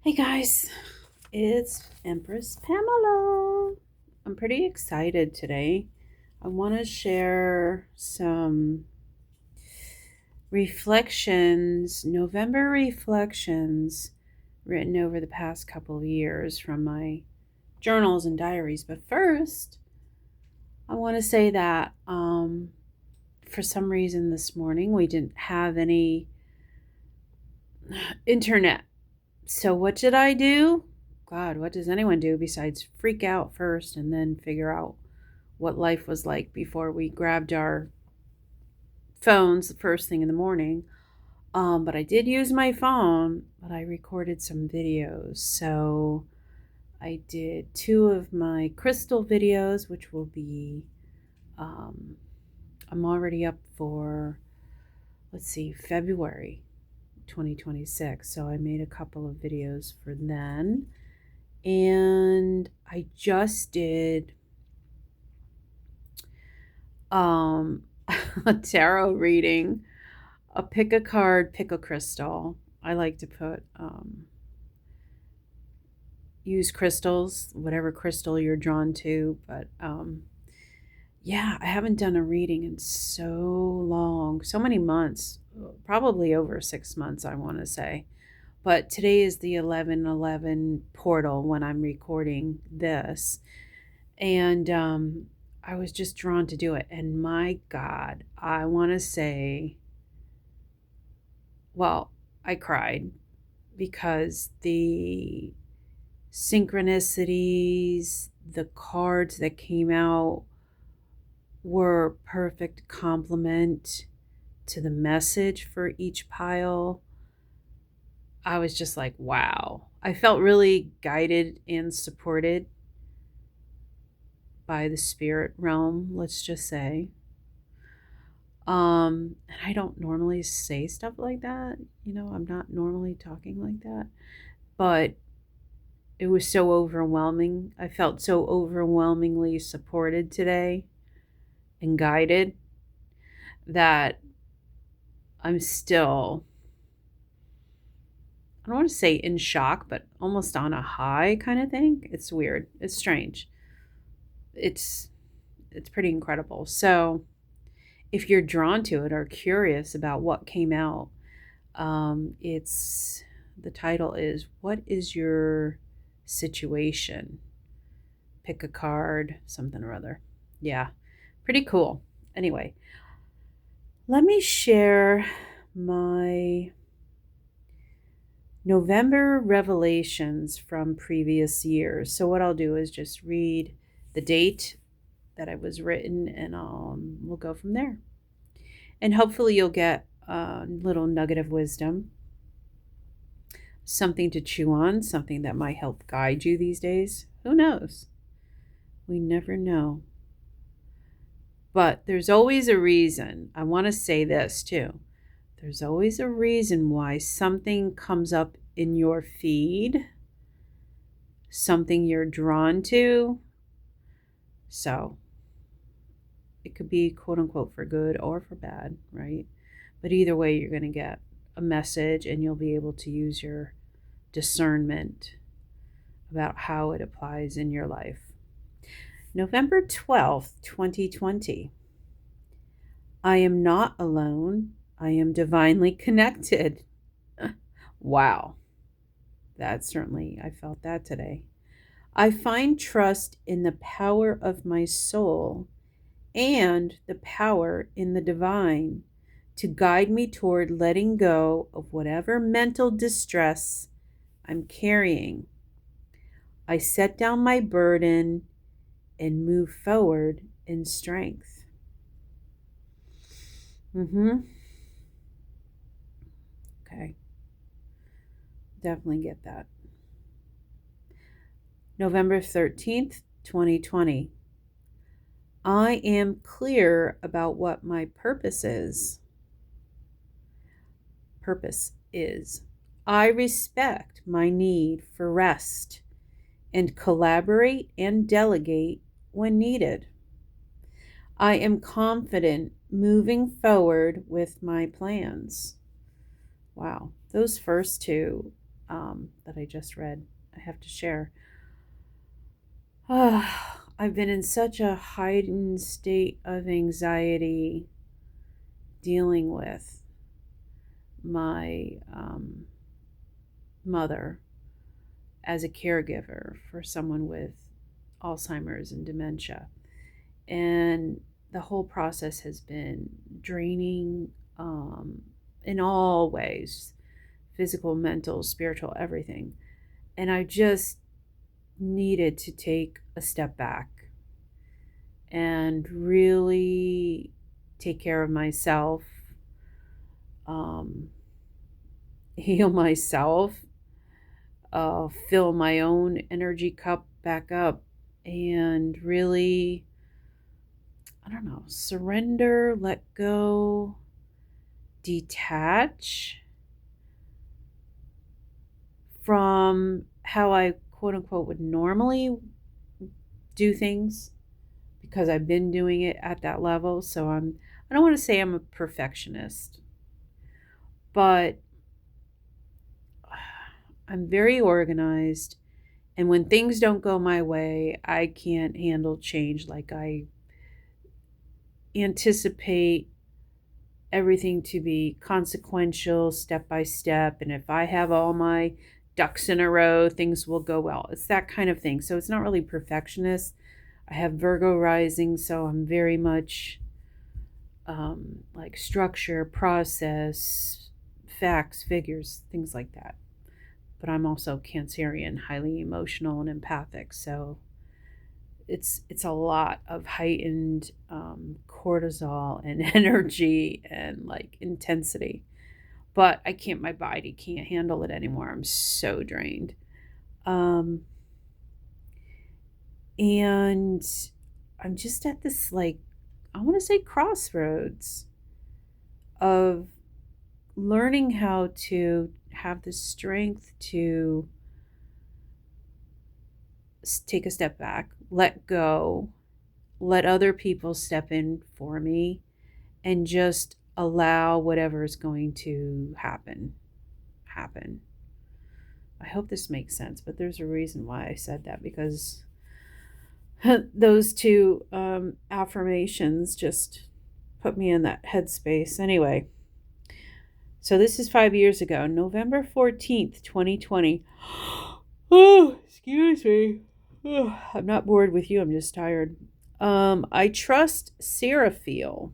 Hey guys, it's Empress Pamela. I'm pretty excited today. I want to share some reflections, November reflections written over the past couple of years from my journals and diaries. But first, I want to say that for some reason this morning we didn't have any internet. So what did I do? God, what does anyone do besides freak out first and then figure out what life was like before we grabbed our phones the first thing in the morning? But I did use my phone, but I recorded some videos. So I did two of my crystal videos, which will be, I'm already up for, let's see, February 2026. So I made a couple of videos for then. And I just did a tarot reading, a pick a card, pick a crystal. I like to put use crystals, whatever crystal you're drawn to, but yeah, I haven't done a reading in so long, so many months, probably over 6 months, I want to say. But today is the 11/11 portal when I'm recording this. And I was just drawn to do it. And my God, I want to say, well, I cried because the synchronicities, the cards that came out were perfect complement to the message for each pile. I was just like, wow. I felt really guided and supported by the spirit realm, let's just say. And I don't normally say stuff like that. I'm not normally talking like that. But it was so overwhelming. I felt so overwhelmingly supported today and guided that I'm still, I don't want to say in shock, but almost on a high kind of thing. It's weird. It's strange. It's it's pretty incredible. So, if you're drawn to it or curious about what came out, it's the title is "What is your situation?" Pick a card, something or other. Yeah, pretty cool. Anyway, let me share my November revelations from previous years. So what I'll do is just read the date that it was written, and we'll go from there. And hopefully you'll get a little nugget of wisdom, something to chew on, something that might help guide you these days. Who knows? We never know. But there's always a reason. I want to say this too. There's always a reason why something comes up in your feed, something you're drawn to. So it could be quote unquote for good or for bad, right? But either way, you're going to get a message and you'll be able to use your discernment about how it applies in your life. November 12th, 2020. I am not alone. I am divinely connected. Wow. That certainly, I felt that today. I find trust in the power of my soul and the power in the divine to guide me toward letting go of whatever mental distress I'm carrying. I set down my burden and move forward in strength. Okay. Definitely get that. November 13th, 2020. I am clear about what my purpose is. I respect my need for rest and collaborate and delegate when needed. I am confident moving forward with my plans. Wow, those first two that I just read. I have to share. I've been in such a heightened state of anxiety dealing with my mother as a caregiver for someone with Alzheimer's and dementia. And the whole process has been draining in all ways, physical, mental, spiritual, everything. And I just needed to take a step back and really take care of myself, um, heal myself, fill my own energy cup back up, and really, I don't know, surrender, let go, detach from how I quote unquote would normally do things because I've been doing it at that level. So I don't want to say I'm a perfectionist, but I'm very organized. And when things don't go my way, I can't handle change. Like I anticipate everything to be consequential, step by step. And if I have all my ducks in a row, things will go well. It's that kind of thing. So it's not really perfectionist. I have Virgo rising, so I'm very much like structure, process, facts, figures, things like that. But I'm also Cancerian, highly emotional and empathic. So it's a lot of heightened cortisol and energy and like intensity. But I can't. My body can't handle it anymore. I'm so drained. Um, and I'm just at this like I want to say crossroads of learning how to have the strength to take a step back, let go, let other people step in for me, and just allow whatever is going to happen. I hope this makes sense, but there's a reason why I said that because those two affirmations just put me in that headspace. Anyway, so this is 5 years ago, November 14th, 2020. Oh, excuse me. Oh, I'm not bored with you, I'm just tired. I trust Seraphiel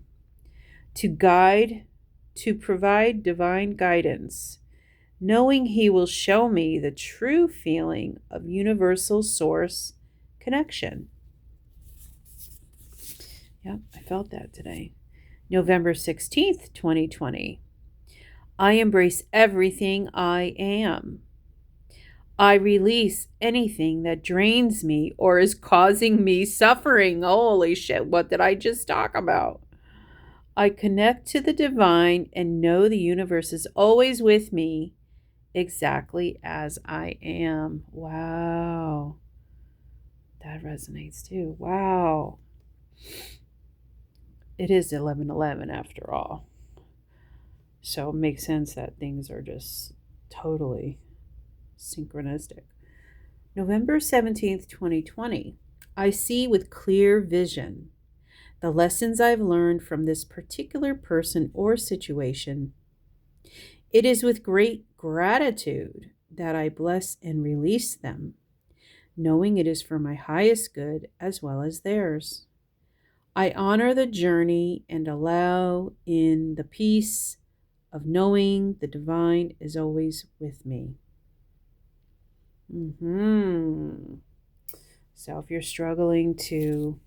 to provide divine guidance, knowing he will show me the true feeling of universal source connection. Yep, I felt that today. November 16th, 2020. I embrace everything I am. I release anything that drains me or is causing me suffering. Holy shit, what did I just talk about? I connect to the divine and know the universe is always with me exactly as I am. Wow. That resonates too. Wow. It is 11:11 after all. So it makes sense that things are just totally synchronistic. November 17th, 2020. I see with clear vision the lessons I've learned from this particular person or situation. It is with great gratitude that I bless and release them, knowing it is for my highest good as well as theirs. I honor the journey and allow in the peace of knowing the divine is always with me. So if you're struggling to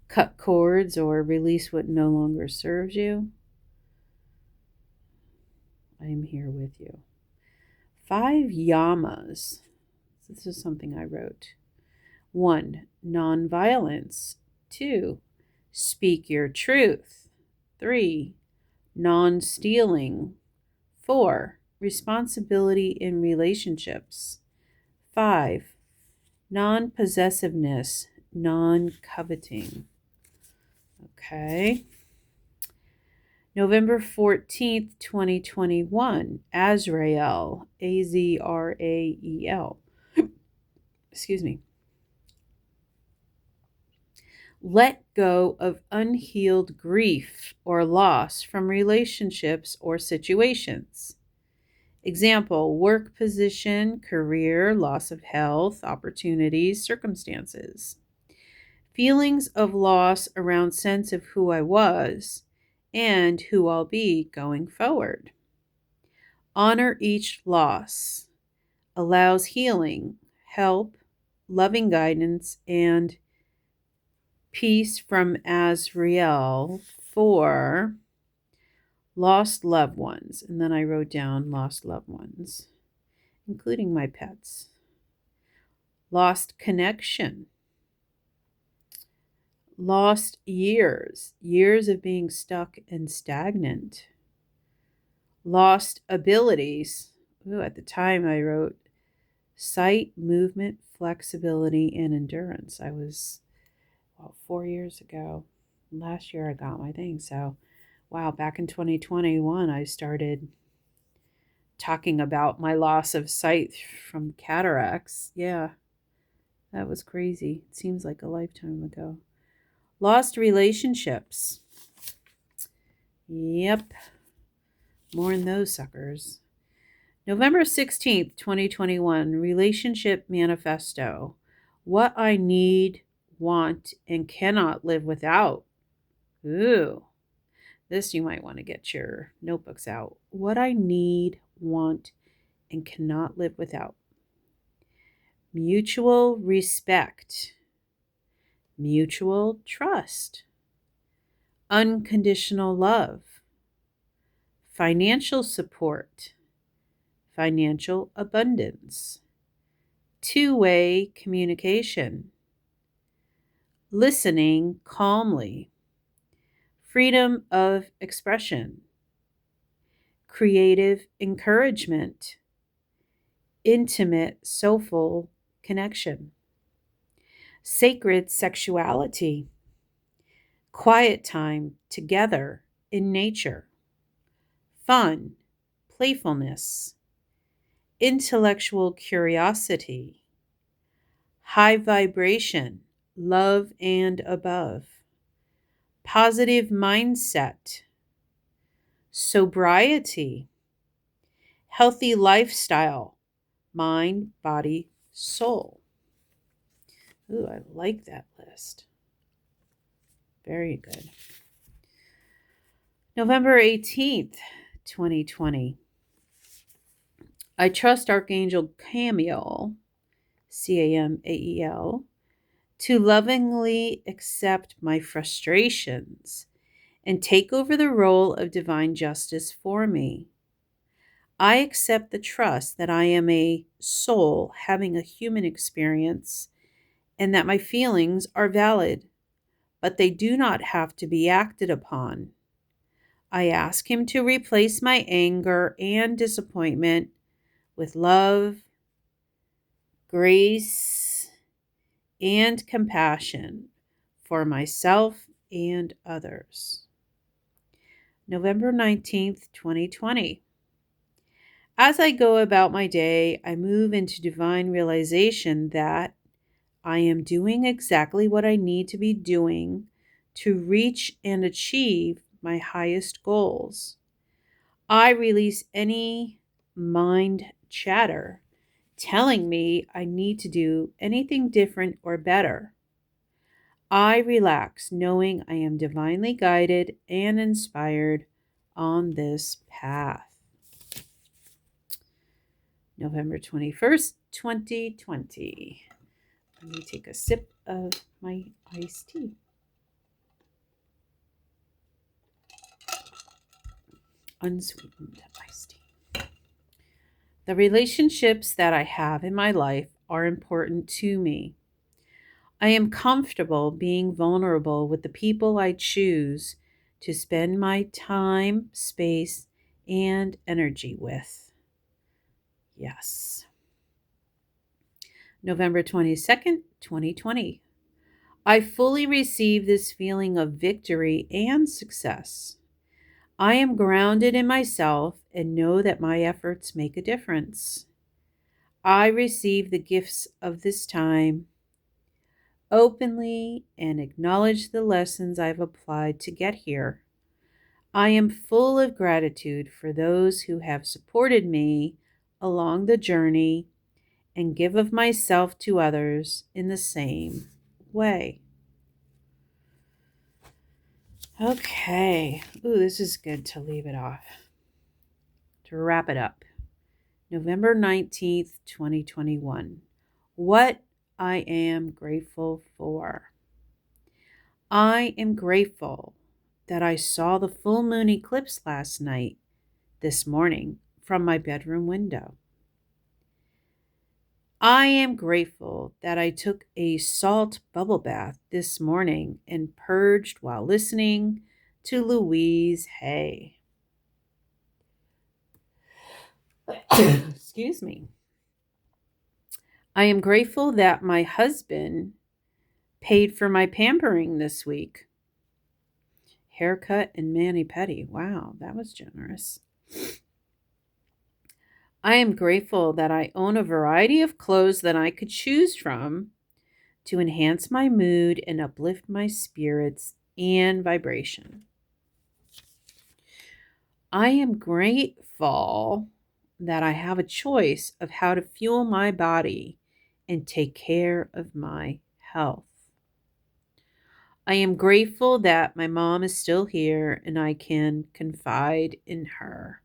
cut cords or release what no longer serves you, I am here with you. 5 yamas. This is something I wrote. 1. Nonviolence. 2. Speak your truth. 3. Non-stealing. 4. Responsibility in relationships. 5. Non-possessiveness, non-coveting. Okay. November 14th, 2021, Azrael, Azrael. Excuse me. Let go of unhealed grief or loss from relationships or situations. Example, work position, career, loss of health, opportunities, circumstances. Feelings of loss around sense of who I was and who I'll be going forward. Honor each loss. Allows healing, help, loving guidance, and peace from Azrael for lost loved ones. And then I wrote down lost loved ones, including my pets. Lost connection. Lost years, years of being stuck and stagnant. Lost abilities. Ooh, at the time I wrote sight, movement, flexibility, and endurance. I was, 4 years ago. Last year I got my thing. So, wow, back in 2021, I started talking about my loss of sight from cataracts. Yeah, that was crazy. It seems like a lifetime ago. Lost relationships. Yep, more in those suckers. November 16th, 2021, Relationship Manifesto. What I need, want, and cannot live without. Ooh, this you might want to get your notebooks out. What I need, want, and cannot live without. Mutual respect. Mutual trust. Unconditional love. Financial support. Financial abundance. Two-way communication. Listening calmly. Freedom of expression. Creative encouragement. Intimate, soulful connection. Sacred sexuality. Quiet time together in nature. Fun, playfulness. Intellectual curiosity. High vibration, love and above. Positive mindset. Sobriety. Healthy lifestyle. Mind, body, soul. Ooh, I like that list. Very good. November 18th, 2020. I trust Archangel Camiel, Camael, to lovingly accept my frustrations and take over the role of divine justice for me. I accept the trust that I am a soul having a human experience and that my feelings are valid, but they do not have to be acted upon. I ask him to replace my anger and disappointment with love, grace, and compassion for myself and others. November 19th, 2020. As I go about my day, I move into divine realization that I am doing exactly what I need to be doing to reach and achieve my highest goals. I release any mind chatter telling me I need to do anything different or better. I relax knowing I am divinely guided and inspired on this path. November 21st, 2020. Let me take a sip of my iced tea. Unsweetened iced tea. The relationships that I have in my life are important to me. I am comfortable being vulnerable with the people I choose to spend my time, space, and energy with. Yes. November 22nd, 2020. I fully receive this feeling of victory and success. I am grounded in myself and know that my efforts make a difference. I receive the gifts of this time openly and acknowledge the lessons I've applied to get here. I am full of gratitude for those who have supported me along the journey and give of myself to others in the same way. Okay. Ooh, this is good to leave it off. To wrap it up. November 19th, 2021. What I am grateful for. I am grateful that I saw the full moon eclipse last night, this morning, from my bedroom window. I am grateful that I took a salt bubble bath this morning and purged while listening to Louise Hay. Excuse me. I am grateful that my husband paid for my pampering this week. Haircut and mani-pedi. Wow, that was generous. I am grateful that I own a variety of clothes that I could choose from to enhance my mood and uplift my spirits and vibration. I am grateful that I have a choice of how to fuel my body and take care of my health. I am grateful that my mom is still here and I can confide in her.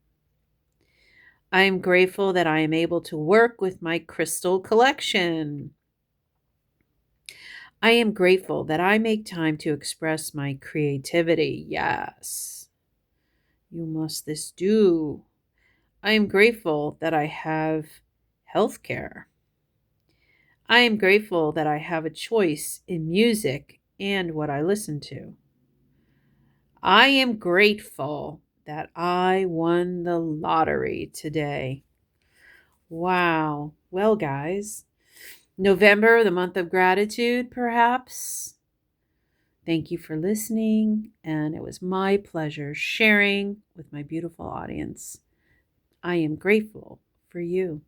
I am grateful that I am able to work with my crystal collection. I am grateful that I make time to express my creativity. Yes, you must this do. I am grateful that I have health care. I am grateful that I have a choice in music and what I listen to. I am grateful that I won the lottery today. Wow. Well, guys, November, the month of gratitude, perhaps. Thank you for listening, and it was my pleasure sharing with my beautiful audience. I am grateful for you.